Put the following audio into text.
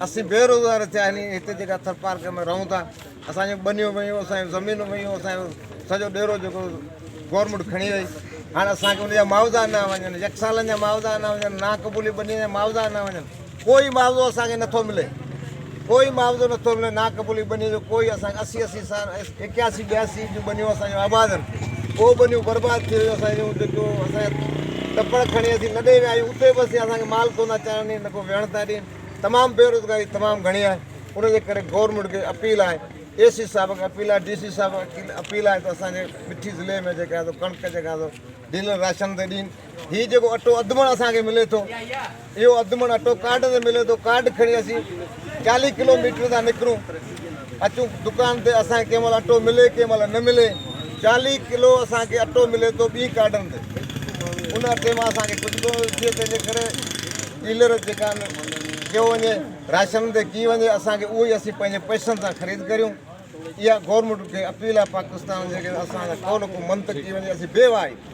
असीं बेरोज़गार थिया आहिनि हिते जेका थर पार्क में रहूं था असांजो बनियूं वयूं असांजो ज़मीनूं वयूं असांजो सॼो ॾेरो जेको गवर्नमेंट खणी वई हाणे असांखे उनजा मुआवज़ा न वञनि यकसालनि जा मुआवज़ा न वञनि नाक़बूली बनी जा मुआवज़ा न वञनि कोई मुआवज़ो असांखे नथो मिले कोई मुआवज़ो नथो मिले नाक़बूली बनी जो कोई असांखे 80 साल 81 82 जूं बनियूं असांजो आबाद आहिनि उहो बनियूं बर्बादु थी वियूं असांजूं जेको असांजा टपड़ खणी असीं न ॾे विया आहियूं उते बि असीं असांखे माल कोन था चाढ़नि न को विहण था ॾियनि तमामु बेरोज़गारी तमामु घणी आहे उनजे करे गवर्नमेंट खे अपील आहे AC साहिब खे अपील आहे DC साहिब अपील आहे त असांजे मिठी ज़िले में जेका आहे कणिक जेका डीलर राशन ते ॾियनि हीउ जेको अटो अधमण असांखे मिले थो इहो अधमण अटो कार्ड ते मिले थो कार्ड खणी असीं 40 किलोमीटर था निकिरूं अचूं दुकान ते असांखे कंहिं महिल अटो मिले कंहिं महिल न मिले 40 किलो असांखे अटो मिले थो ॿी कार्डनि ते उन अटे मां असांखे कुझु कोन थिए तंहिंजे करे डीलर जेका आहिनि कयो वञे राशन ते की वञे असांखे उहो ई असीं पंहिंजे पैसनि सां ख़रीद करियूं इहा गवर्नमेंट खे अपील आहे पाकिस्तान जेके असांजा को न को मंत की वञे असीं बेवा आहियूं